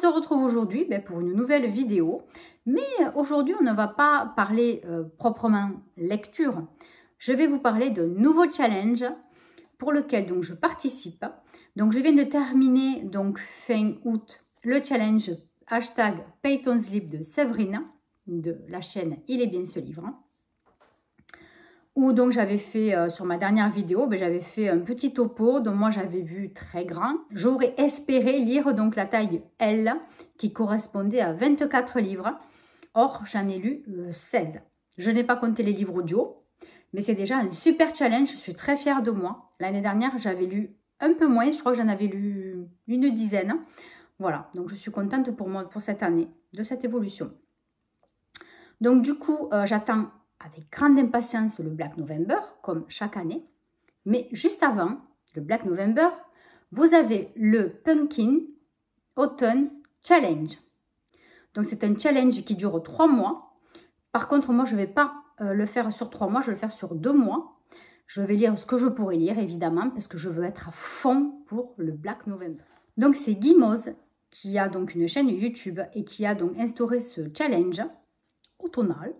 se retrouve aujourd'hui pour une nouvelle vidéo. Mais aujourd'hui, on ne va pas parler proprement lecture. Je vais vous parler d'un nouveau challenge pour lequel donc, je participe. Donc, je viens de terminer donc, fin août le challenge hashtag Pay Ton Slip de Séverine de la chaîne Il est bien ce livre. Où donc j'avais fait, sur ma dernière vidéo, j'avais fait un petit topo dont moi j'avais vu très grand. J'aurais espéré lire donc la taille L qui correspondait à 24 livres. Or, j'en ai lu 16. Je n'ai pas compté les livres audio, mais c'est déjà un super challenge. Je suis très fière de moi. L'année dernière, j'avais lu un peu moins. Je crois que j'en avais lu une dizaine. Voilà, donc je suis contente pour moi pour cette année, de cette évolution. Donc du coup, j'attends avec grande impatience le Black November, comme chaque année. Mais juste avant le Black November, vous avez le Pumpkin Autumn Challenge. Donc, c'est un challenge qui dure 3 mois. Par contre, moi, je ne vais pas le faire sur 3 mois, je vais le faire sur 2 mois. Je vais lire ce que je pourrais lire, évidemment, parce que je veux être à fond pour le Black November. Donc, c'est Guy Moz qui a donc une chaîne YouTube et qui a donc instauré ce challenge automnal.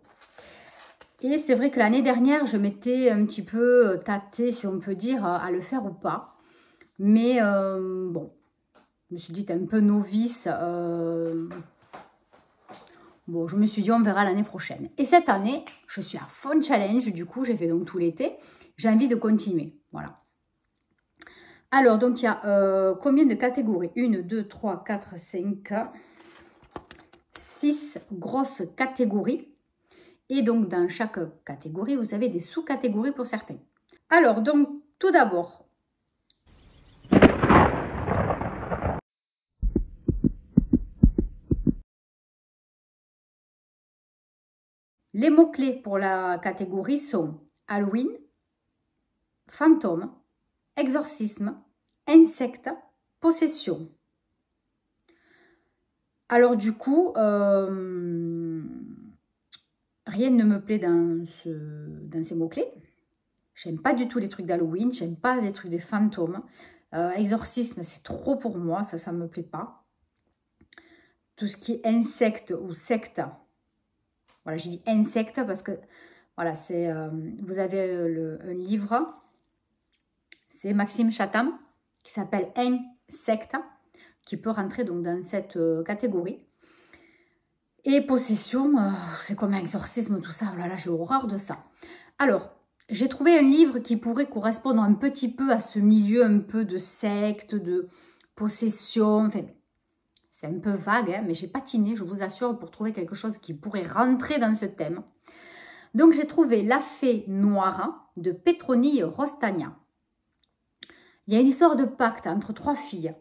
Et c'est vrai que l'année dernière, je m'étais un petit peu tâtée, si on peut dire, à le faire ou pas. Mais bon, je me suis dit, un peu novice. Bon, je me suis dit, on verra l'année prochaine. Et cette année, je suis à fond challenge. Du coup, j'ai fait donc tout l'été. J'ai envie de continuer. Voilà. Alors, donc, il y a combien de catégories? 1, 2, 3, 4, 5, 6 grosses catégories. Et donc, dans chaque catégorie, vous avez des sous-catégories pour certains. Alors, donc, tout d'abord, les mots-clés pour la catégorie sont Halloween, fantôme, exorcisme, insecte, possession. Alors, du coup, rien ne me plaît dans ces mots-clés. J'aime pas du tout les trucs d'Halloween, j'aime pas les trucs des fantômes. Exorcisme, c'est trop pour moi, ça me plaît pas. Tout ce qui est insecte ou secte. Voilà, j'ai dit insecte parce que, voilà, c'est vous avez un livre, c'est Maxime Chatham, qui s'appelle Insecte, qui peut rentrer donc dans cette catégorie. Et possession, c'est comme un exorcisme, tout ça, oh là là, j'ai horreur de ça. Alors, j'ai trouvé un livre qui pourrait correspondre un petit peu à ce milieu un peu de secte, de possession. Enfin, c'est un peu vague, hein, mais j'ai patiné, je vous assure, pour trouver quelque chose qui pourrait rentrer dans ce thème. Donc, j'ai trouvé La Fée Noire de Petronille Rostagna. Il y a une histoire de pacte entre 3 filles.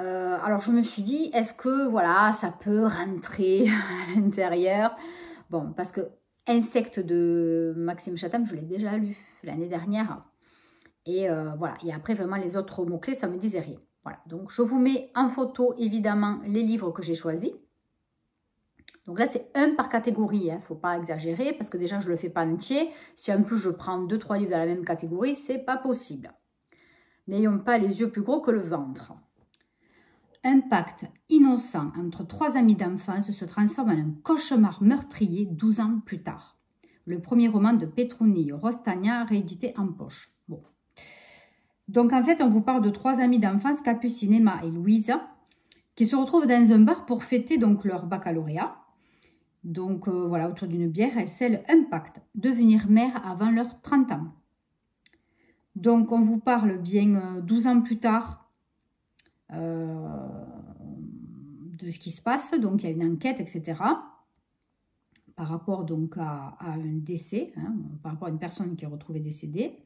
Alors, je me suis dit, est-ce que, voilà, ça peut rentrer à l'intérieur? Bon, parce que Insecte de Maxime Chatham, je l'ai déjà lu l'année dernière. Et voilà, et après, vraiment, les autres mots-clés, ça me disait rien. Voilà, donc je vous mets en photo, évidemment, les livres que j'ai choisis. Donc là, c'est un par catégorie, il ne faut pas exagérer, parce que déjà, je ne le fais pas entier. Si en plus, je prends 2-3 livres dans la même catégorie, c'est pas possible. N'ayons pas les yeux plus gros que le ventre. Un pacte innocent entre 3 amis d'enfance se transforme en un cauchemar meurtrier 12 ans plus tard. Le premier roman de Petronille Rostagna, réédité en poche. Bon. Donc en fait, on vous parle de 3 amis d'enfance, Capucine, Emma et Louise, qui se retrouvent dans un bar pour fêter donc leur baccalauréat. Donc voilà, autour d'une bière, elles scellent un pacte, devenir mère avant leurs 30 ans. Donc on vous parle bien 12 ans plus tard, de ce qui se passe, donc il y a une enquête, etc. Par rapport donc à un décès, hein, par rapport à une personne qui est retrouvée décédée.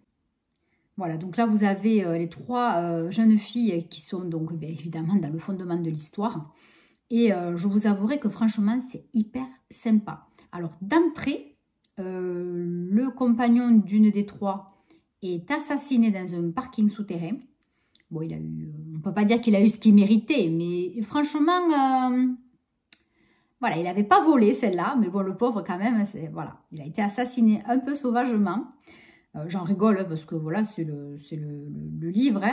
Voilà, donc là vous avez les 3 jeunes filles qui sont donc bien évidemment dans le fondement de l'histoire. Et je vous avouerai que franchement c'est hyper sympa. Alors d'entrée, le compagnon d'une des 3 est assassiné dans un parking souterrain. Bon, il a eu, on ne peut pas dire qu'il a eu ce qu'il méritait, mais franchement, voilà, il n'avait pas volé celle-là, mais bon, le pauvre quand même, voilà, il a été assassiné un peu sauvagement. J'en rigole parce que voilà, c'est le livre.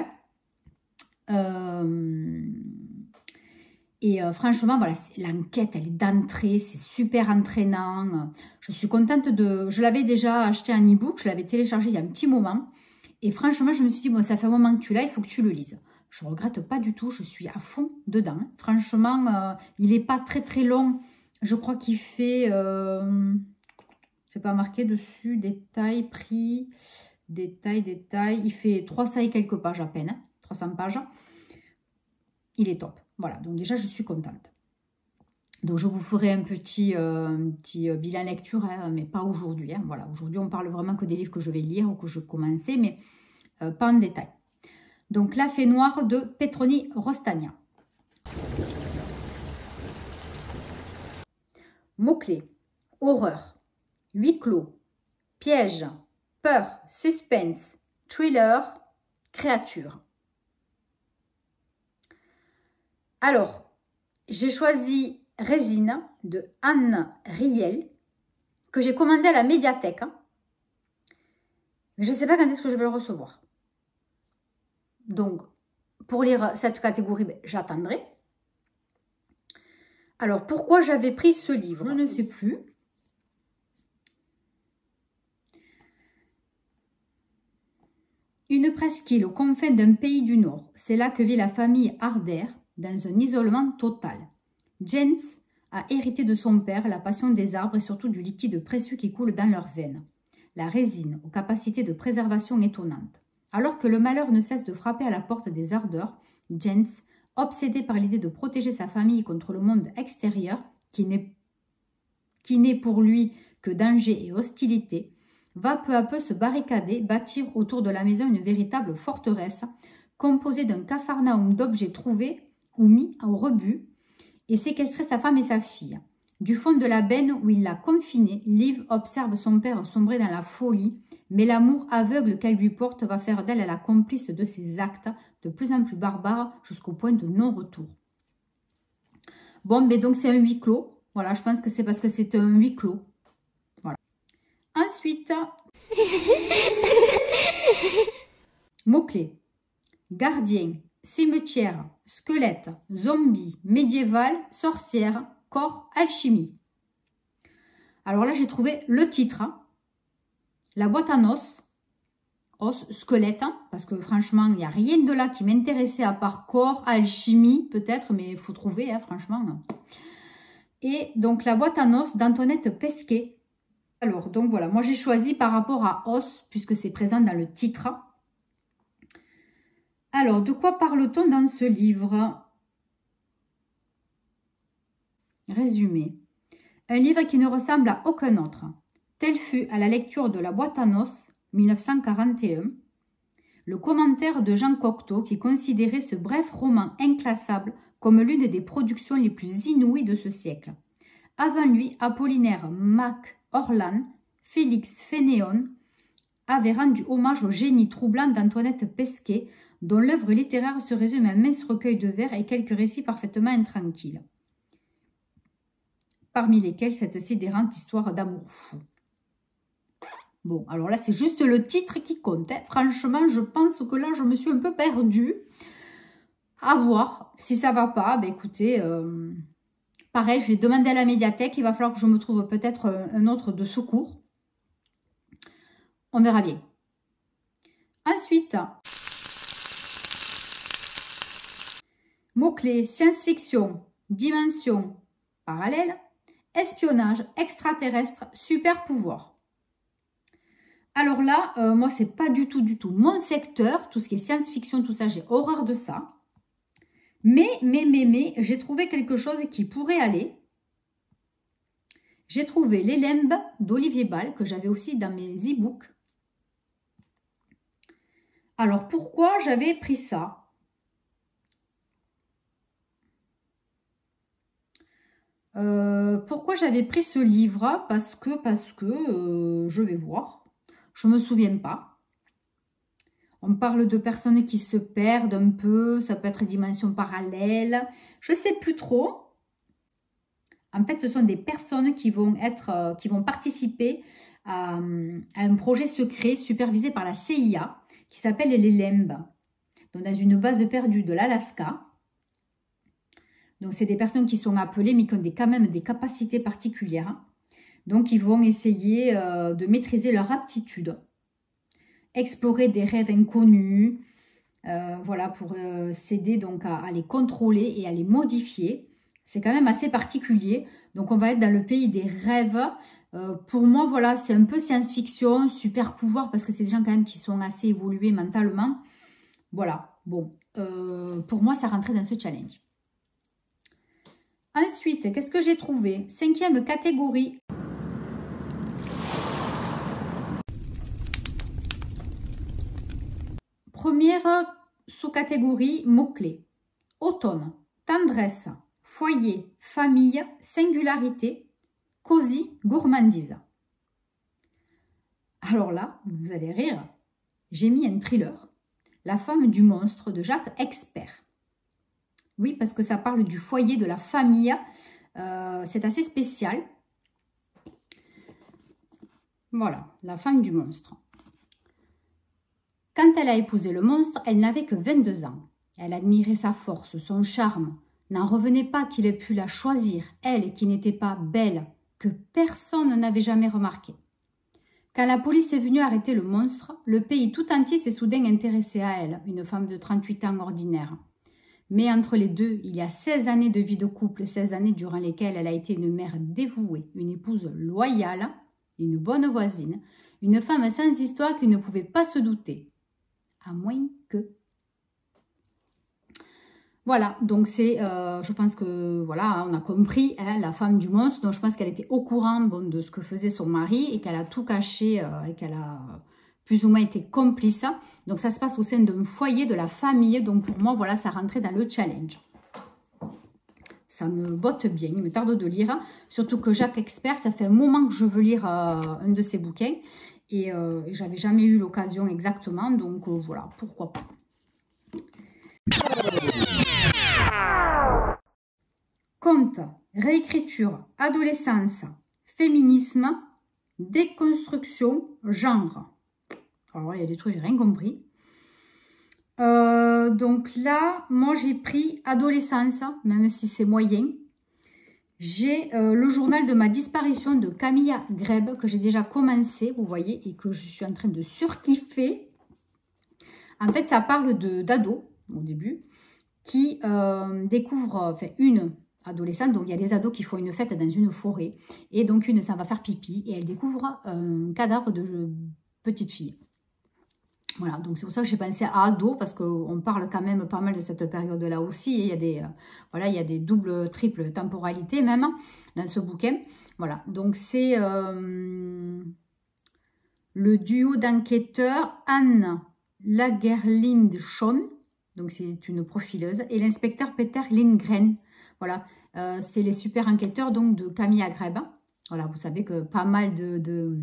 Hein. Et franchement, voilà, l'enquête, elle est d'entrée, c'est super entraînant. Je suis contente de... Je l'avais déjà acheté en e-book, je l'avais téléchargé il y a un petit moment. Et franchement, je me suis dit, bon, ça fait un moment que tu l'as, il faut que tu le lises. Je ne regrette pas du tout, je suis à fond dedans. Franchement, il n'est pas très très long. Je crois qu'il fait... c'est pas marqué dessus, détail, prix, détail. Il fait 300 et quelques pages à peine, 300 pages. Il est top. Voilà, donc déjà, je suis contente. Donc, je vous ferai un petit bilan lecture, hein, mais pas aujourd'hui. Hein, voilà, aujourd'hui, on parle vraiment que des livres que je vais lire ou que je commençais, mais pas en détail. Donc, La Fée Noire de Petroni Rostagna. Mots-clés. Horreur, huis clos, piège, peur, suspense, thriller, créature. Alors, j'ai choisi Résine de Anne Riel, que j'ai commandé à la médiathèque. Hein. Mais je ne sais pas quand est-ce que je vais le recevoir. Donc, pour lire cette catégorie, j'attendrai. Alors, pourquoi j'avais pris ce livre? Je ne sais plus. Une presqu'île aux confins d'un pays du Nord. C'est là que vit la famille Harder, dans un isolement total. Jens a hérité de son père la passion des arbres et surtout du liquide précieux qui coule dans leurs veines. La résine, aux capacités de préservation étonnantes. Alors que le malheur ne cesse de frapper à la porte des ardeurs, Jens, obsédé par l'idée de protéger sa famille contre le monde extérieur, qui n'est pour lui que danger et hostilité, va peu à peu se barricader, bâtir autour de la maison une véritable forteresse, composée d'un capharnaüm d'objets trouvés ou mis au rebut, et séquestrer sa femme et sa fille. Du fond de la benne où il l'a confinée, Liv observe son père sombrer dans la folie, mais l'amour aveugle qu'elle lui porte va faire d'elle la complice de ses actes, de plus en plus barbares, jusqu'au point de non-retour. Bon, mais donc c'est un huis clos. Voilà, je pense que c'est parce que c'est un huis clos. Voilà. Ensuite, mots-clés. Gardien, cimetière, squelette, zombie, médiéval, sorcière, corps, alchimie. Alors là, j'ai trouvé le titre. Hein. La boîte à os, squelette, hein, parce que franchement, il n'y a rien de là qui m'intéressait à part corps, alchimie peut-être, mais il faut trouver, hein, franchement. Et donc, la boîte à os d'Antoinette Pesquet. Alors, donc voilà, moi j'ai choisi par rapport à os, puisque c'est présent dans le titre. Alors, de quoi parle-t-on dans ce livre? Résumé. Un livre qui ne ressemble à aucun autre. Tel fut, à la lecture de La boîte à os, 1941, le commentaire de Jean Cocteau qui considérait ce bref roman inclassable comme l'une des productions les plus inouïes de ce siècle. Avant lui, Apollinaire Mac Orlan, Félix Fénéon avaient rendu hommage au génie troublant d'Antoinette Pesquet, dont l'œuvre littéraire se résume à un mince recueil de vers et quelques récits parfaitement intranquilles, parmi lesquels cette sidérante histoire d'amour fou. Bon, alors là, c'est juste le titre qui compte. Hein. Franchement, je pense que là, je me suis un peu perdue. À voir. Si ça ne va pas, ben écoutez, pareil, j'ai demandé à la médiathèque. Il va falloir que je me trouve peut-être un autre de secours. On verra bien. Ensuite, mots-clés, science-fiction, dimension parallèle, espionnage, extraterrestre, super pouvoir. Alors là, moi, c'est pas du tout mon secteur. Tout ce qui est science-fiction, tout ça, j'ai horreur de ça. Mais, j'ai trouvé quelque chose qui pourrait aller. J'ai trouvé Les Limbes d'Olivier Bal, que j'avais aussi dans mes e-books. Alors, pourquoi j'avais pris ça? Pourquoi j'avais pris ce livre? Parce que je vais voir. Je ne me souviens pas. On parle de personnes qui se perdent un peu. Ça peut être dimension parallèle. Je ne sais plus trop. En fait, ce sont des personnes qui vont participer à un projet secret supervisé par la CIA qui s'appelle les Limbes. Donc, dans une base perdue de l'Alaska. Donc, c'est des personnes qui sont appelées, mais qui ont quand même des capacités particulières. Donc, ils vont essayer de maîtriser leur aptitude, explorer des rêves inconnus, voilà, pour s'aider donc à les contrôler et à les modifier. C'est quand même assez particulier. Donc, on va être dans le pays des rêves. Pour moi, voilà, c'est un peu science-fiction, super pouvoir, parce que c'est des gens quand même qui sont assez évolués mentalement. Voilà, bon, pour moi, ça rentrait dans ce challenge. Ensuite, qu'est-ce que j'ai trouvé? 5e catégorie. Première sous-catégorie, mots-clés. Automne, tendresse, foyer, famille, singularité, cosy, gourmandise. Alors là, vous allez rire, j'ai mis un thriller, La femme du monstre de Jacques Expert. Oui, parce que ça parle du foyer, de la famille. C'est assez spécial. Voilà, la femme du monstre. Quand elle a épousé le monstre, elle n'avait que 22 ans. Elle admirait sa force, son charme. N'en revenait pas qu'il ait pu la choisir, elle qui n'était pas belle, que personne n'avait jamais remarqué. Quand la police est venue arrêter le monstre, le pays tout entier s'est soudain intéressé à elle, une femme de 38 ans ordinaire. Mais entre les deux, il y a 16 années de vie de couple, 16 années durant lesquelles elle a été une mère dévouée, une épouse loyale, une bonne voisine, une femme sans histoire qui ne pouvait pas se douter. À moins que... Voilà, donc c'est, je pense que, voilà, on a compris, hein, la femme du monstre, donc je pense qu'elle était au courant de ce que faisait son mari et qu'elle a tout caché et qu'elle a plus ou moins été complice. Donc ça se passe au sein d'un foyer, de la famille, donc pour moi, voilà, ça rentrait dans le challenge. Ça me botte bien, il me tarde de lire, surtout que Jacques Expert, ça fait un moment que je veux lire un de ses bouquins et j'avais jamais eu l'occasion exactement, donc voilà, pourquoi pas. Conte, réécriture, adolescence, féminisme, déconstruction, genre. Alors, il y a des trucs, j'ai rien compris. Donc là, moi, j'ai pris adolescence, même si c'est moyen. J'ai le journal de ma disparition de Camilla Greb, que j'ai déjà commencé, vous voyez, et que je suis en train de surkiffer. En fait, ça parle d'ados, au début, qui découvrent, enfin, une adolescente, donc il y a des ados qui font une fête dans une forêt, et donc une s'en va faire pipi, et elle découvre un cadavre de petite fille. Voilà, donc c'est pour ça que j'ai pensé à ado, parce qu'on parle quand même pas mal de cette période-là aussi, et il y a des, voilà, il y a des doubles, triples temporalités même dans ce bouquin. Voilà, donc c'est le duo d'enquêteurs Anne Lagerlinde-Schon, donc c'est une profileuse, et l'inspecteur Peter Lindgren. Voilà, c'est les super enquêteurs donc de Camilla Greb. Voilà, vous savez que pas mal de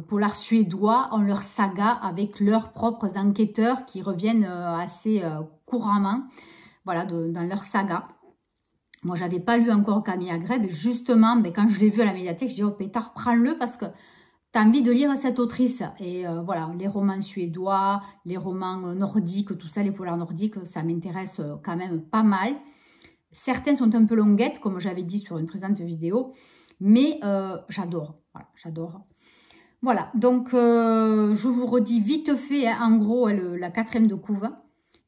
polars suédois ont leur saga avec leurs propres enquêteurs qui reviennent assez couramment, voilà, dans leur saga. Moi, j'avais pas lu encore Camilla Greb, et justement, mais quand je l'ai vu à la médiathèque, je dis, oh pétard, prends-le parce que tu as envie de lire cette autrice. Et voilà, les romans suédois, les romans nordiques, tout ça, les polars nordiques, ça m'intéresse quand même pas mal. Certains sont un peu longuettes, comme j'avais dit sur une présente vidéo, mais j'adore, voilà, j'adore. Voilà, donc je vous redis vite fait, hein, en gros, la 4e de couve.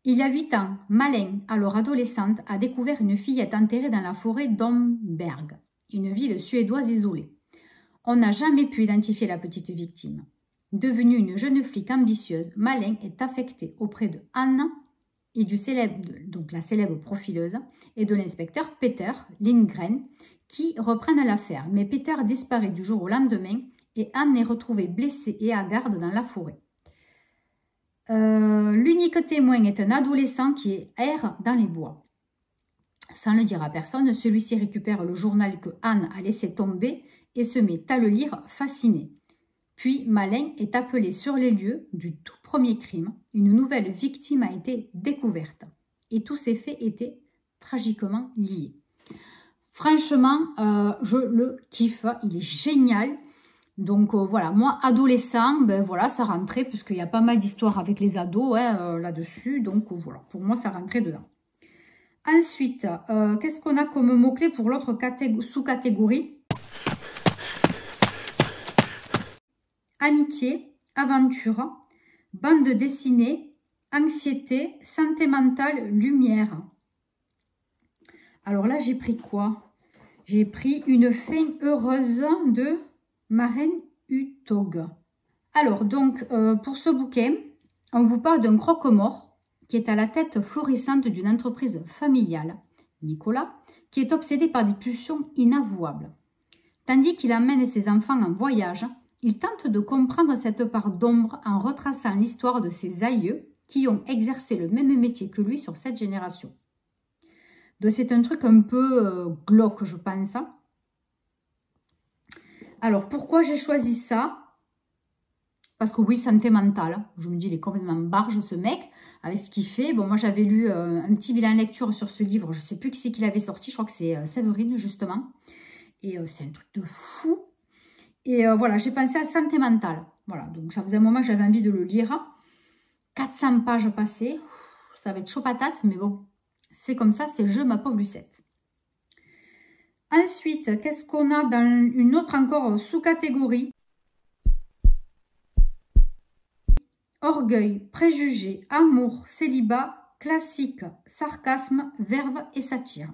Il y a 8 ans, Malin, alors adolescente, a découvert une fillette enterrée dans la forêt d'Omberg, une ville suédoise isolée. On n'a jamais pu identifier la petite victime. Devenue une jeune flic ambitieuse, Malin est affectée auprès de Anne et du célèbre, donc la célèbre profileuse, et de l'inspecteur Peter Lindgren, qui reprennent l'affaire. Mais Peter disparaît du jour au lendemain et Anne est retrouvée blessée et à garde dans la forêt. L'unique témoin est un adolescent qui erre dans les bois. Sans le dire à personne, celui-ci récupère le journal que Anne a laissé tomber et se met à le lire fasciné. Puis Malin est appelé sur les lieux du tout premier crime. Une nouvelle victime a été découverte. Et tous ces faits étaient tragiquement liés. Franchement, je le kiffe. Il est génial. Donc voilà, moi, adolescent, ben voilà, ça rentrait, puisqu'il y a pas mal d'histoires avec les ados hein, là-dessus. Donc voilà, pour moi, ça rentrait dedans. Ensuite, qu'est-ce qu'on a comme mot-clé pour l'autre sous-catégorie? Amitié, aventure, bande dessinée, anxiété, santé mentale, lumière. Alors là, j'ai pris quoi? J'ai pris une fin heureuse de Maren Uthaug. Alors, donc, pour ce bouquin, on vous parle d'un croque-mort qui est à la tête florissante d'une entreprise familiale, Nicolas, qui est obsédé par des pulsions inavouables. Tandis qu'il amène ses enfants en voyage, il tente de comprendre cette part d'ombre en retraçant l'histoire de ses aïeux qui ont exercé le même métier que lui sur cette génération. Donc c'est un truc un peu glauque, je pense. Alors, pourquoi j'ai choisi ça? Parce que oui, santé mentale. Je me dis, il est complètement barge, ce mec, avec ce qu'il fait. Bon, moi, j'avais lu un petit bilan lecture sur ce livre. Je ne sais plus qui c'est qui l'avait sorti. Je crois que c'est Séverine, justement. Et c'est un truc de fou. Et voilà, j'ai pensé à santé mentale. Voilà, donc ça faisait un moment que j'avais envie de le lire. 400 pages passées. Ça va être chaud patate, mais bon, c'est comme ça, c'est le jeu, ma pauvre Lucette. Ensuite, qu'est-ce qu'on a dans une autre encore sous-catégorie? Orgueil, préjugés, amour, célibat, classique, sarcasme, verve et satire.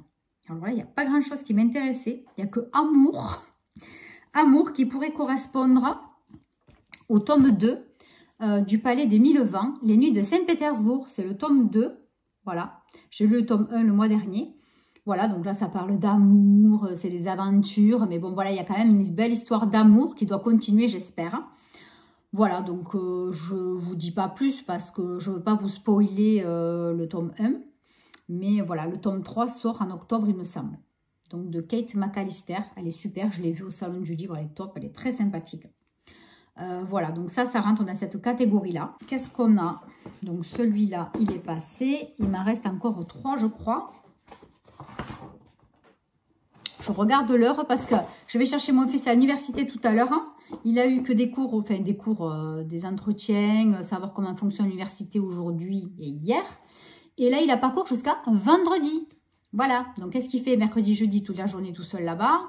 Alors là, il n'y a pas grand-chose qui m'intéressait. Il n'y a que amour. Amour qui pourrait correspondre au tome 2 du Palais des Mille Vents, Les Nuits de Saint-Pétersbourg. C'est le tome 2. Voilà. J'ai lu le tome 1 le mois dernier. Voilà, donc là, ça parle d'amour, c'est des aventures. Mais bon, voilà, il y a quand même une belle histoire d'amour qui doit continuer, j'espère. Voilà, donc je ne vous dis pas plus parce que je ne veux pas vous spoiler le tome 1. Mais voilà, le tome 3 sort en octobre, il me semble. Donc de Kate McAllister, elle est super, je l'ai vue au salon du livre, elle est top, elle est très sympathique. Voilà, donc ça rentre dans cette catégorie-là. Qu'est-ce qu'on a? Donc celui-là, il est passé. Il m'en reste encore 3, je crois. Je regarde l'heure parce que je vais chercher mon fils à l'université tout à l'heure. Il a eu que des cours, enfin des entretiens, savoir comment fonctionne l'université aujourd'hui et hier. Et là, il a pas cours jusqu'à vendredi. Voilà, donc qu'est-ce qu'il fait mercredi, jeudi, toute la journée tout seul là-bas?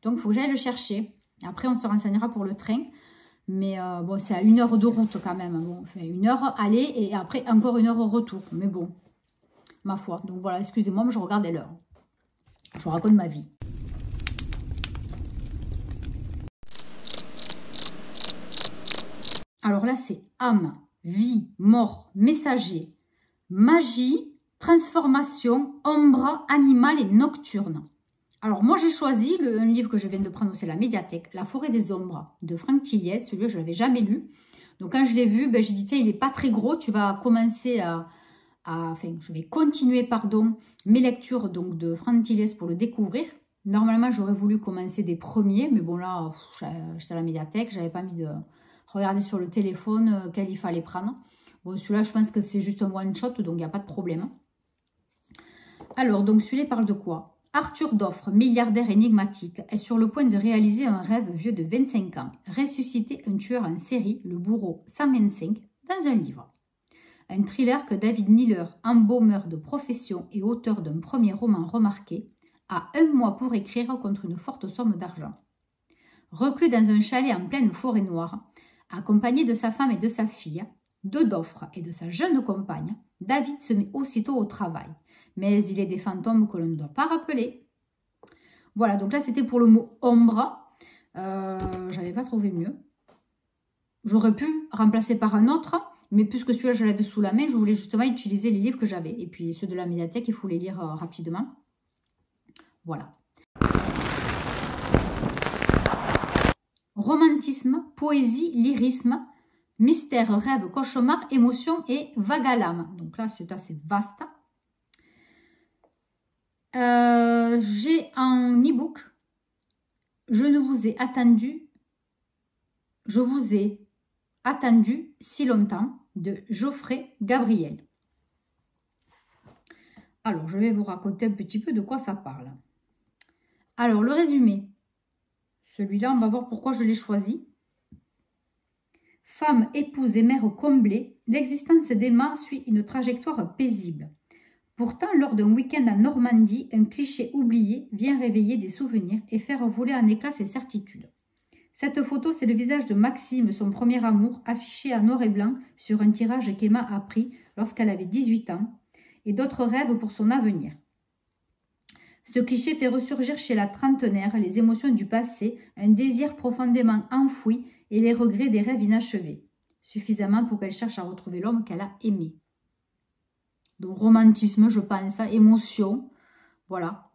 Donc, il faut que j'aille le chercher. Après, on se renseignera pour le train. Mais bon, c'est à 1 heure de route quand même. Bon, on fait 1 heure aller et après encore 1 heure au retour. Mais bon, ma foi. Donc voilà, excusez-moi, mais je regardais l'heure. Je vous raconte ma vie. Alors là, c'est âme, vie, mort, messager, magie, transformation, ombre, animal et nocturne. Alors moi, j'ai choisi un livre que je viens de prendre, c'est La Médiathèque, La Forêt des Ombres de Franck Tilliez. Celui-là, je ne l'avais jamais lu. Donc quand je l'ai vu, ben, j'ai dit, tiens, il n'est pas très gros. Tu vas commencer enfin, je vais continuer, pardon, mes lectures donc, de Franck Tilliez pour le découvrir. Normalement, j'aurais voulu commencer des premiers, mais bon là, j'étais à la médiathèque, j'avais pas envie de regarder sur le téléphone quel il fallait prendre. Bon, celui-là, je pense que c'est juste un one-shot, donc il n'y a pas de problème. Alors, donc celui-là parle de quoi? Arthur Doffre, milliardaire énigmatique, est sur le point de réaliser un rêve vieux de 25 ans, ressusciter un tueur en série, le bourreau 125, dans un livre. Un thriller que David Miller, embaumeur de profession et auteur d'un premier roman remarqué, a 1 mois pour écrire contre une forte somme d'argent. Reclus dans un chalet en pleine forêt noire, accompagné de sa femme et de sa fille, de Doffre et de sa jeune compagne, David se met aussitôt au travail. Mais il est des fantômes que l'on ne doit pas rappeler. Voilà, donc là, c'était pour le mot ombre. J'avais pas trouvé mieux. J'aurais pu remplacer par un autre, mais puisque celui-là, je l'avais sous la main, je voulais justement utiliser les livres que j'avais. Et puis ceux de la médiathèque, il faut les lire rapidement. Voilà. Romantisme, poésie, lyrisme, mystère, rêve, cauchemar, émotion et vague à l'âme. Donc là, c'est assez vaste. J'ai un e-book. Je vous ai attendu si longtemps de Geoffrey Gabriel. Alors, je vais vous raconter un petit peu de quoi ça parle. Alors, le résumé. Celui-là, on va voir pourquoi je l'ai choisi. Femme, épouse et mère comblée, l'existence d'Emma suit une trajectoire paisible. Pourtant, lors d'un week-end en Normandie, un cliché oublié vient réveiller des souvenirs et faire voler en éclats ses certitudes. Cette photo, c'est le visage de Maxime, son premier amour, affiché en noir et blanc sur un tirage qu'Emma a pris lorsqu'elle avait 18 ans, et d'autres rêves pour son avenir. Ce cliché fait ressurgir chez la trentenaire les émotions du passé, un désir profondément enfoui et les regrets des rêves inachevés, suffisamment pour qu'elle cherche à retrouver l'homme qu'elle a aimé. Donc romantisme, je pense, émotion, voilà.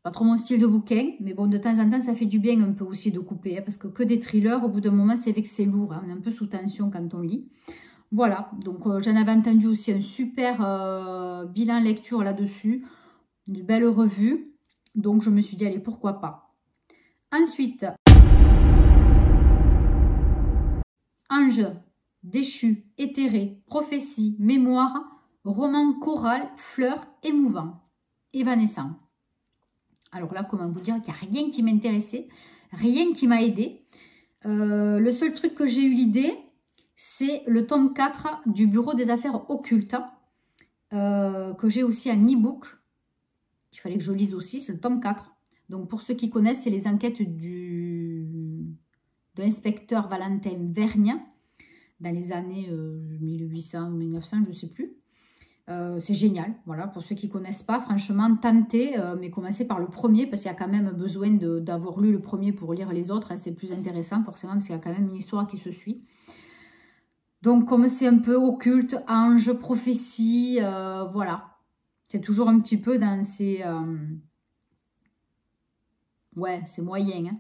Pas trop mon style de bouquin, mais bon, de temps en temps, ça fait du bien un peu aussi de couper, hein, parce que des thrillers, au bout d'un moment, c'est vrai que c'est lourd, hein, on est un peu sous tension quand on lit. Voilà, donc j'en avais entendu aussi un super bilan lecture là-dessus, une belle revue, donc je me suis dit, allez, pourquoi pas. Ensuite, Ange, déchu, éthéré, prophétie, mémoire, roman choral, fleurs, émouvant, évanescent. Alors là, comment vous dire qu'il n'y a rien qui m'intéressait, rien qui m'a aidé. Le seul truc que j'ai eu l'idée, c'est le tome 4 du Bureau des affaires occultes, que j'ai aussi en e-book. Il fallait que je lise aussi, c'est le tome 4. Donc pour ceux qui connaissent, c'est les enquêtes de l'inspecteur Valentin Vergne, dans les années 1800 ou 1900, je ne sais plus. C'est génial, voilà, pour ceux qui ne connaissent pas, franchement, tentez, mais commencez par le premier, parce qu'il y a quand même besoin d'avoir lu le premier pour lire les autres, hein, c'est plus intéressant forcément, parce qu'il y a quand même une histoire qui se suit. Donc, comme c'est un peu occulte, ange, prophétie, voilà, c'est toujours un petit peu dans ces... ouais, c'est moyen, hein.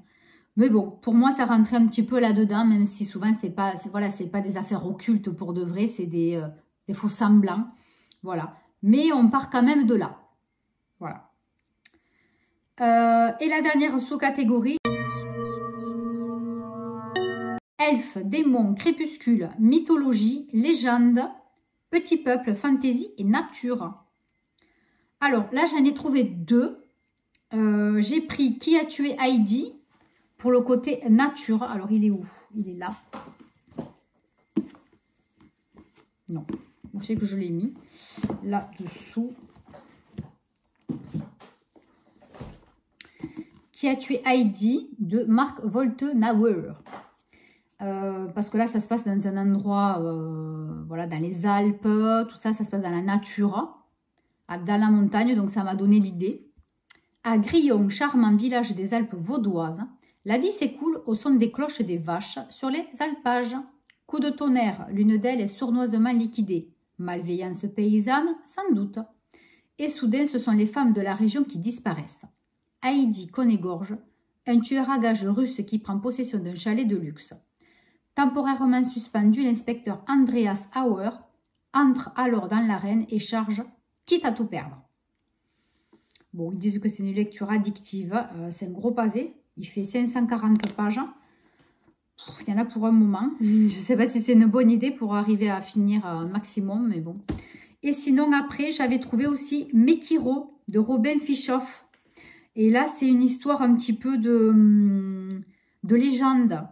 Mais bon, pour moi, ça rentrait un petit peu là-dedans, même si souvent, c'est pas des affaires occultes pour de vrai, c'est des faux semblants. Voilà. Mais on part quand même de là. Voilà. Et la dernière sous-catégorie. Elfes, démons, crépuscule, mythologie, légende, petit peuple, fantaisie et nature. Alors là, j'en ai trouvé deux. J'ai pris Qui a tué Heidi pour le côté nature. Alors, il est où? Il est là. Non. Où c'est que je l'ai mis? Là-dessous. Qui a tué Heidi de Mark Woltenauer. Parce que là, ça se passe dans un endroit, voilà, dans les Alpes, tout ça, ça se passe dans la nature, dans la montagne, donc ça m'a donné l'idée. À Grillon, charmant village des Alpes vaudoises, la vie s'écoule au son des cloches des vaches sur les alpages. Coup de tonnerre, l'une d'elles est sournoisement liquidée. Malveillance paysanne, sans doute. Et soudain, ce sont les femmes de la région qui disparaissent. Heidi Conégorge, un tueur à gages russe qui prend possession d'un chalet de luxe. Temporairement suspendu, l'inspecteur Andreas Auer entre alors dans l'arène et charge, quitte à tout perdre. Bon, ils disent que c'est une lecture addictive, c'est un gros pavé, il fait 540 pages. Il y en a pour un moment. Je ne sais pas si c'est une bonne idée pour arriver à finir un maximum, mais bon. Et sinon, après, j'avais trouvé aussi Mekiro de Robin Fischoff. Et là, c'est une histoire un petit peu de légende.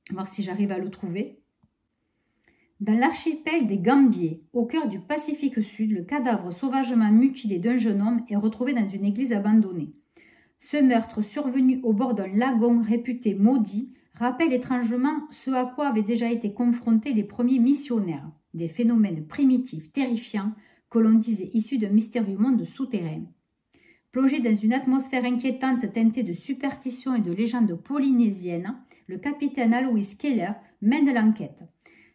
On va voir si j'arrive à le trouver. Dans l'archipel des Gambiers, au cœur du Pacifique Sud, le cadavre sauvagement mutilé d'un jeune homme est retrouvé dans une église abandonnée. Ce meurtre, survenu au bord d'un lagon réputé maudit, rappelle étrangement ce à quoi avaient déjà été confrontés les premiers missionnaires, des phénomènes primitifs, terrifiants, que l'on disait issus d'un mystérieux monde souterrain. Plongé dans une atmosphère inquiétante teintée de superstitions et de légendes polynésiennes, le capitaine Alois Keller mène l'enquête.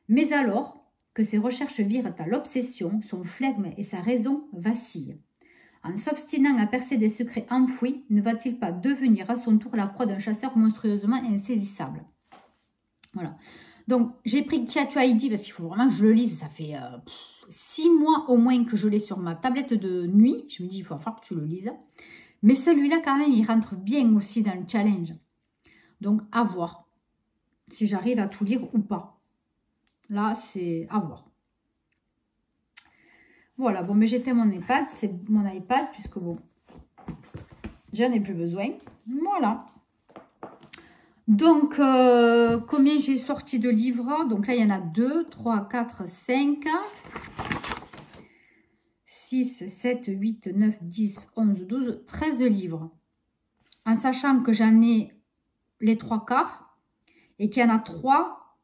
Mais alors que ses recherches virent à l'obsession, son flegme et sa raison vacillent. En s'obstinant à percer des secrets enfouis, ne va-t-il pas devenir à son tour la proie d'un chasseur monstrueusement insaisissable? Voilà. Donc, j'ai pris Qui a tué Heidi parce qu'il faut vraiment que je le lise. Ça fait 6 mois au moins que je l'ai sur ma tablette de nuit. Je me dis, il faut falloir que tu le lises. Mais celui-là, quand même, il rentre bien aussi dans le challenge. Donc, à voir si j'arrive à tout lire ou pas. Là, c'est à voir. Voilà, bon, mais j'éteins mon iPad, c'est mon iPad, puisque bon, j'en ai plus besoin. Voilà. Donc, combien j'ai sorti de livres? Donc là, il y en a 2, 3, 4, 5, 6, 6, 7, 8, 9, 10, 11, 12, 13 livres. En sachant que j'en ai les 3/4 et qu'il y en a 3,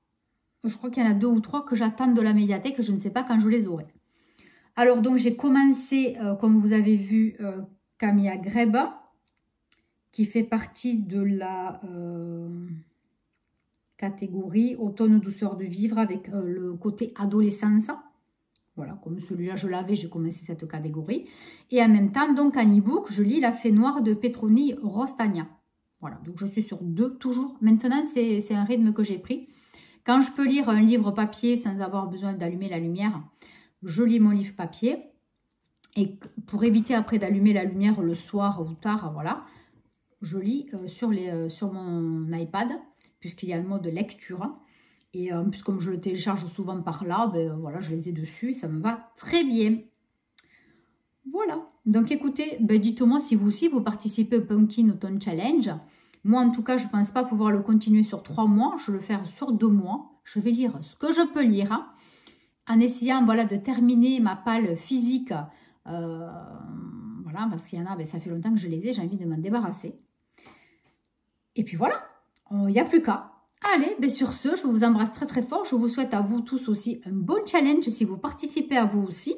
je crois qu'il y en a 2 ou 3 que j'attends de la médiathèque, je ne sais pas quand je les aurai. Alors donc j'ai commencé, comme vous avez vu, Camilla Greba, qui fait partie de la catégorie automne douceur de vivre avec le côté adolescence. Voilà, comme celui-là je l'avais, j'ai commencé cette catégorie. Et en même temps, donc en e-book, je lis La Fée Noire de Petronille Rostagna. Voilà, donc je suis sur 2 toujours. Maintenant, c'est un rythme que j'ai pris. Quand je peux lire un livre papier sans avoir besoin d'allumer la lumière, je lis mon livre papier. Et pour éviter après d'allumer la lumière le soir ou tard, voilà, je lis sur mon iPad, puisqu'il y a un mode lecture. Et en plus, comme je le télécharge souvent par là, ben, voilà, je les ai dessus. Ça me va très bien. Voilà. Donc, écoutez, ben, dites-moi si vous aussi, vous participez au Pumpkin Autumn Challenge. Moi, en tout cas, je ne pense pas pouvoir le continuer sur 3 mois. Je vais le faire sur 2 mois. Je vais lire ce que je peux lire. Hein, en essayant, voilà, de terminer ma palle physique. Voilà, parce qu'il y en a, ben, ça fait longtemps que je les ai. J'ai envie de m'en débarrasser. Et puis voilà, il n'y a plus qu'à. Allez, ben sur ce, je vous embrasse très très fort. Je vous souhaite à vous tous aussi un bon challenge si vous participez à vous aussi.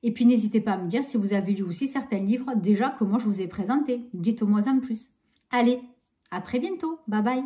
Et puis n'hésitez pas à me dire si vous avez lu aussi certains livres déjà que moi je vous ai présentés. Dites-moi en plus. Allez, à très bientôt. Bye bye.